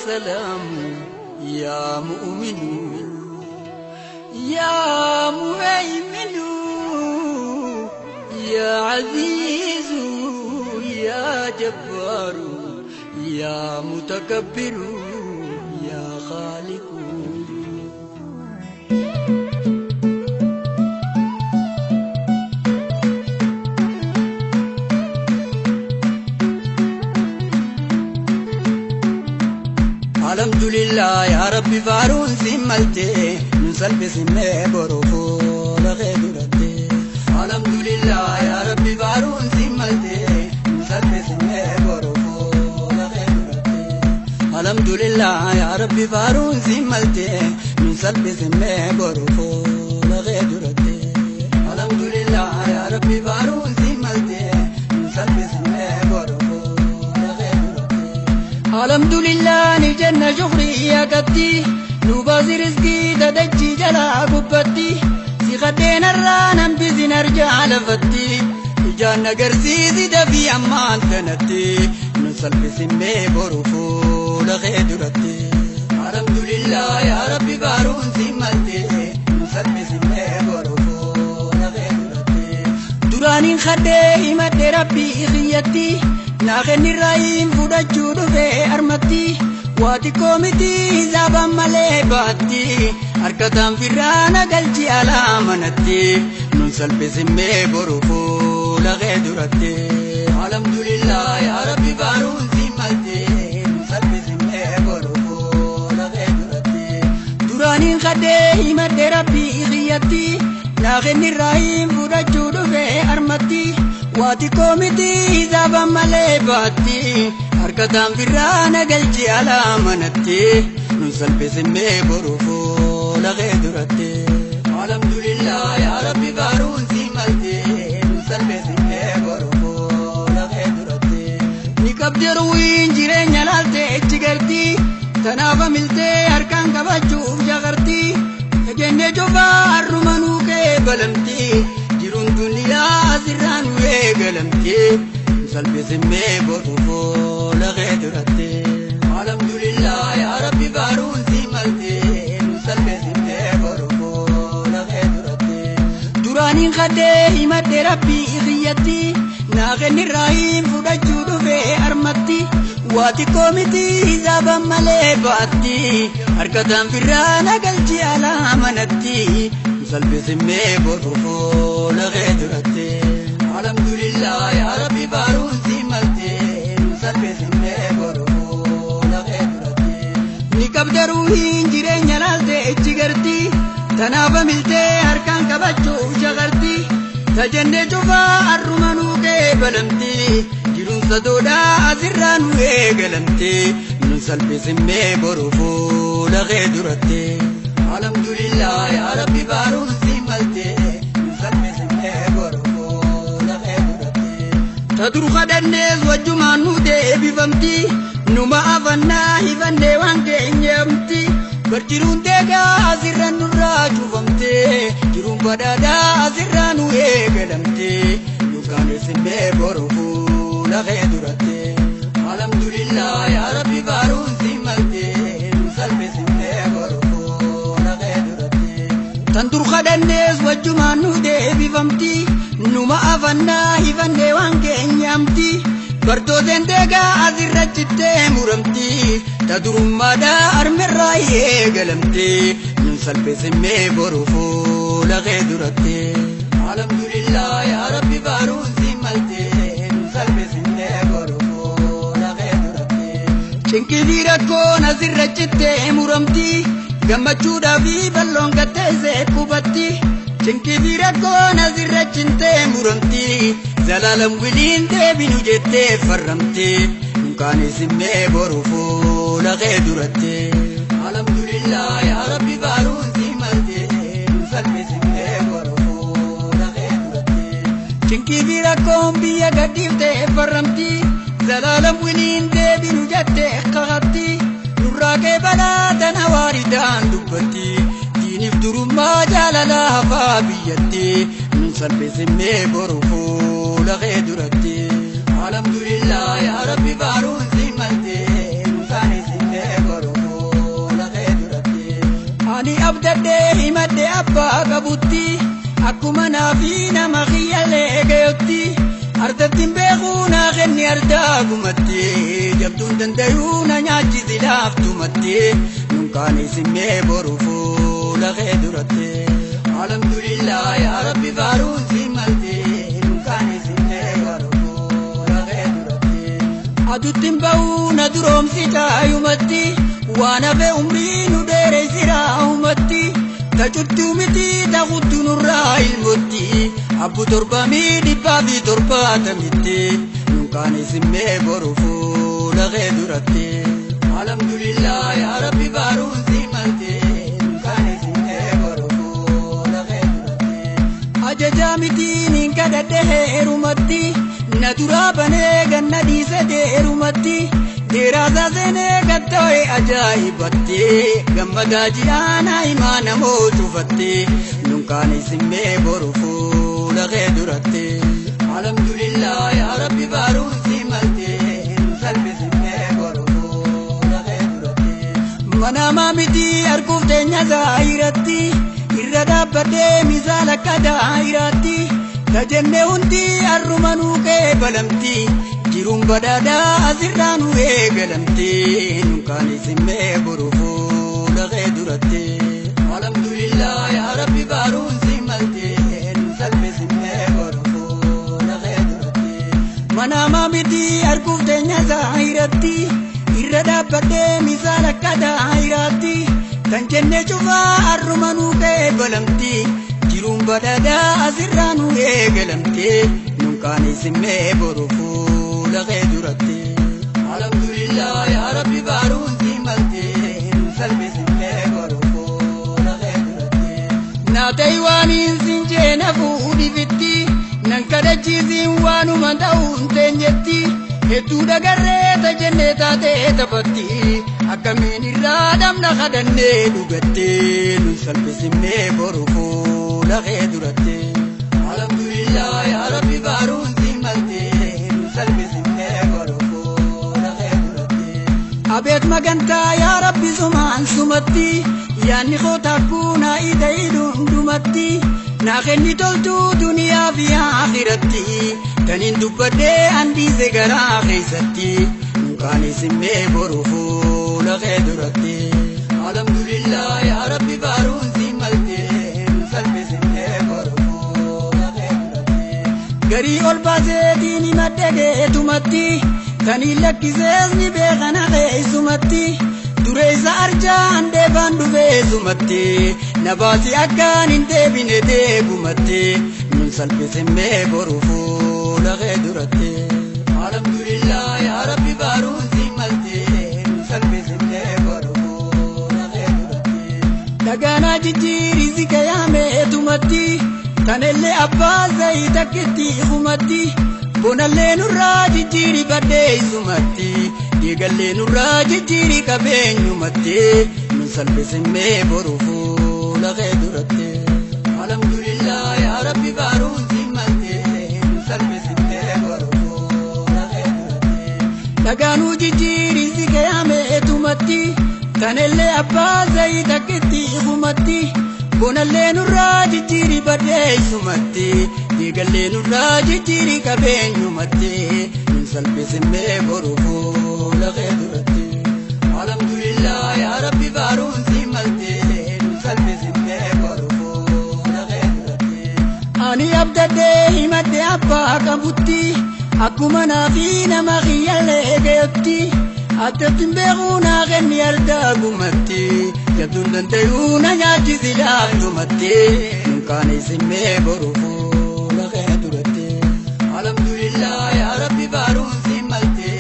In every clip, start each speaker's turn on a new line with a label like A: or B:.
A: سلام يا مؤمن يا مهيمن يا عزيز يا جبار يا متكبر يا خالق الحمد لله يا ربي فارون سملتي من سلب سمي بروفو لغيرتي الحمد لله يا ربي فارون سملتي من سلب سمي بروفو لغيرتي الحمد لله يا ربي فارون سملتي من سلب سمي بروفو لغيرتي الحمد لله يا ربي فارون سملتي من سلب سمي بروفو الحمد لله نجنا شكري يا قدي نبازي رزقي تدجي جلا قبتي سيخدين الرانا بزي نرجع لفتي جانا قرسي زي دفي عمان تنتي نسل بسمي بروفو لغيدرتي الحمد لله يا ربي بارون سمالتي نسل بسمي بروفو لغيدرتي دراني خدي مدي ربي خيتي ناخن الرئيم فودجو دفه أرمتي واتي كوميتي زابا مالي باتي أركتان فرانا قلجي على منتي ننسل بسمي بروفو لغيدرتي الحمد لله يا ربي بارون سمالتي ننسل بسمي بروفو لغيدرتي دراني خده مدي ربي خيتي ناخن الرئيم فودجو دفه أرمتي واتي كوميتي زابا مالي باتي أركتان فرانا قلجي على منتي ننسل بسمي بروفو لغيدرتي الحمد لله يا ربي بارون سمالتي ننسل بسمي بروفو لغيدرتي نكبدر وين جيرين يلالتي اتشغرتي تنافا ملتي أركان كباجوف جغرتي جنة جوفا الرمانو كبلمتي جيرون دنيا سران ويقلمتي نسل بسمي بروفو لغيدرتي الحمد لله يا ربي بارون سمالتي نسل بسمي بروفو لغيدرتي دراني خده مدي ربي خيتي ناغن الرحيم فودجو دفه أرمتي واتي كوميتي زابا مالي باتي أركتان فرانا قلجي على منتي نسل بسمي بروفو لغيدرتي الحمد لله يا ربي بارون سمالتي نسل بسمي بروفو لغيدرتي نكبدروهين جيرين يلالتي اتشغرتي تنافا ملتي أركان كباجو شغرتي تجنة جوفا الرمانو كبلمتي جيرون صدودا أزران ويقلمتي ننسل بسمي بروفو لغيدرتي الحمد لله يا ربي بارون سمالتي ننسل بسمي بروفو لغيدرتي تدرو خدنيز وجمان نودي بفمتي نما أفنا هفني وانكي نيمتي برجرون تيغا أزران نراجو فمتي جيرون بدادا أزران ويقلمتي نوكان سمي بروفو لغيدرتي الحمد لله يا ربي بارون سمالتي نسل بسمي بروفو لغيدرتي تندر خدنيز وجمان نودي بفمتي نما أفنا هفني وانكي نيمتي برتوزين تيغا أزرجتي مرمتي تدرم مدى أرمي الرأي قلمتي ننسل بسمي بروفو لغيدرتي الحمد لله يا ربي بارون سمالتي ننسل بسمي بروفو لغيدرتي شنكي ديركو نزرجتي مرمتي قمتشودا في بلون قتيزي كوبتي شنكي ديركو نزرجتي مرمتي زلالم ولين ديبينو جتي فرمتي نكاني سمي بروفو لغيدرتي الحمد لله يا ربي بارون سمالتي نسل بسمي بروفو لغيدرتي شنكي بيراكم بيا قديفتي فرمتي زلالم ولين ديبينو جتي قغتي نراكي بلاتنا واردان دبتي ديني فدرو ما جالالها فابيتي نسل بسمي بروفو لغيدرتي الحمد لله يا ربي بارون سمالتي نساني سمي بروفو abdadde himadde abbaa qabutti akkuma naafi nama khiyyalee gayotti ardattiin beekuu naa kenni ardaa gumatti jabduun dandayuu na nyaachisi laaftumatti nunkaan isimmee boru fuula kee duratti alhamdulillah yaa rabbi faaruun si malte nunkaan isimmee boru fuula kee duratti aduttiin ba'uu na duroomsi taayumatti waan hafe umrii nu dheereessiraa umatti tacutti umiti taqutti nurraa ilmotti abbu torbamii dhibbaa fi torbaatamitti nunkaan isimmee boru fuula kee duratti alhamdulillah yaa rabbi faaruun si malte nunkaan isimmee boru fuula kee duratti ajajaa mitiin hin kadhadhe heerumatti na duraa banee ganna dhiise deerumatti deeraasaa seenee gattoo'e ajaa'ibatti gammadaa ji'aana himaa namoo cufatte nunkaan isimmee boru fuula kee duratti alhamdulillah yaa rabbi faaruun si malte salphisimmee boru fuula kee duratti manamaa miti arguuf teenya zaahiratti irra dhaabbadhee misaala akka daahiraatti tajenne hundi arrumanuu kee balamti jiruun badhaadhaa asirraa nu eegalamti nunkaan isimmee boru fuula kee duratti alhamdulillah yaa rabbi faaruun si malte salphisimmee boru fuula kee duratti manamaa miti arguuf teenya zaahiratti irra dhaabbadhee misaala akka daahiraatti kan jenne cufaa arrumanuu kee balamti jiruun badhaadhaa asirraa nu eegalamti nunkaan isimmee boru fuula kee duratti alhamdulillah yaa rabbi faaruun si malte salphisimmee boru fuula kee duratti naatay waaniin sin jeena fuudhifitti nan kadhachiisiin waanuma ta'uun teenyetti hedduu dagarree tajennee taatee taphatti akkamiin irraa dhamna kadhannee dhugattee nun salphisimmee boru fuula kee duratti alhamdulillah yaa rabbi faaruun si malte nun salphisimmee boru fuula kee duratti abeet magantaa yaa rabbi sumaan sumatti yaanni koo takkuu naa ida'idhu hundumatti naa kenni toltuu duniyaa fi akhiratti taniin dubbadhee andiise garaa keessatti nunkaan isimmee boru fuula kee duratti alhamdulillah yaa rabbi faaruun si malte salphisimmee boru fuula kee duratti garii ol baasee diini madde geetumatti kaniin lakkisees ni beekana keessumatti dureessa arjaa handeefaan dhufeessumatti na baasi akkaan hin deebine deebumatti nun salphisimmee boru fuula kee duratti alhamdulillah yaa rabbi faaruun si malte nun salphisimmee boru fuula kee duratti dhagaanaa jijjiirii si kayaameetumatti kanellee abbaa zayii takkitti humatti bonallee nurraa jijjiirii baddeessumatti dhiigallee nurraa jijjiirii qabeenyumatti nun salphisimmee boru fuula kee duratti alhamdulillah yaa rabbi faaruun si malte nun salphisimmee boru fuula kee duratti dhagaanuu jijjiirii si kayaameetumatti kanellee abbaa zayii takkitti humatti bonallee nurraa jijjiirii baddeessumatti dhiigallee nurraa jijjiirii qabeenyumatti nun salphisimmee boru fuula kee duratti alhamdulillah yaa rabbi faaruun si malte nun salphisimmee boru fuula kee duratti ani abdadhee himadde abbaa qabutti akkuma naafi nama khiyyalee gayotti addattiin beekuu naa kenni ardaa gumatti jabduun dandayuu na nyaachisi laaftumatti nunkaan isimmee boru fuula kee duratti alhamdulillah yaa rabbi faaruun si malte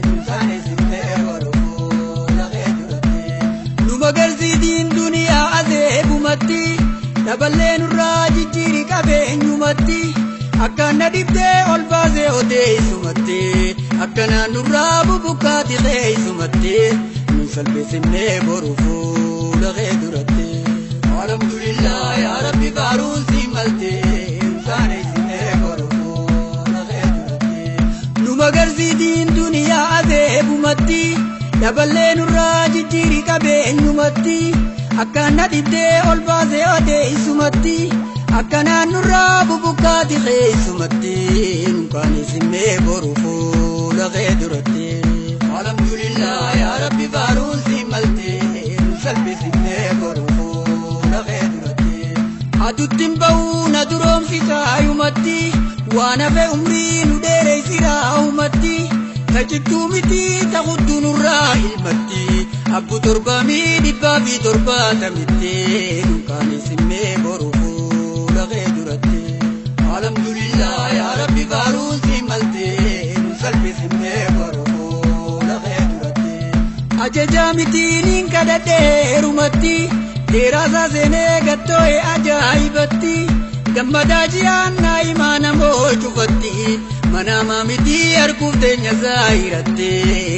A: nunkaan isimmee boru fuula kee duratti nu magarsiitiin duniyaa adeebumatti daballee nurraa jijjiirii qabeenyumatti akkaan na dhibdee ol baasee odeessumatti akkanaan nurraa bubukkaati keessumatti nun salphisimmee boru fuula kee duratti alhamdulillah yaa rabbi faaruun si malte nunkaan isimmee boru fuula kee duratti nu magarsiitiin duniyaa adeebumatti daballee nurraa jijjiirii qabeenyumatti akkana dibdee ol baasee odee isumatti akkanaan nurraa bubukaati keessumatti nunkaan isimee boru fuula kee duratti alhamdulillah yaa rabbi faaruun si malte nu salphisimee boru fuula kee duratti aduttiin ba'uu na duroomsisaa yumatti waan hafe umrii nu dheereysiraa humatti tajittuu miti taqudduu nurraa ilmatti abbu torbamii dhibbaa fi torbaatamitti nunkaan isimee boru fuula kee duratti alhamdulillah yaa rabbi faaruun si malte nu salphisimee boru fuula kee duratti ajajaa mitiin kadhadheerumatti dheeraasaa seenee gattoo'e ajaa'ibatti gammadaa ji'aannaa imaana moo cufatti manama miti arguuf teenya zaahiratti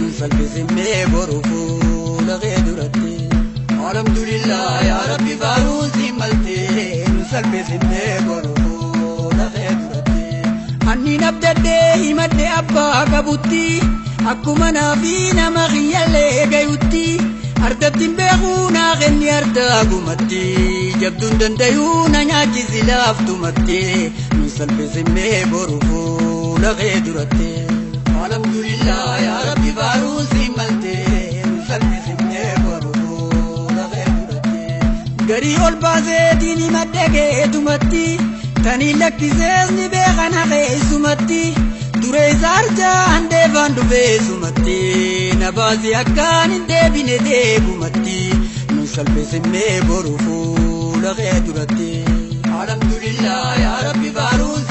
A: nu salphisimee boru fuula kee duratti alhamdulillah yaa rabbi faaruun si malte nu salphisimee boru fuula kee duratti anniin abdaddee himadhe abbaa qabutti akkuma naafi nama kiyyallee gayutti ardattiin beekuu naa kenni ardaa gumatti jabduun dandayuu na nyaachisi laaftumatti nu salphisimee boru fuula kee duratti alhamdulillah yaa rabbi faaruun si malte nu salphisimee boru fuula kee duratti garii ol baaseetiin himadhe keetumatti tanii lakkisees ni beekan haqeessumatti duree saarjaa handeefaan dhufeessumatti na baasi akkaan hin deebine deebumatti nu salphisimee boru fuula kee duratti alhamdulillah yaa rabbi faaruun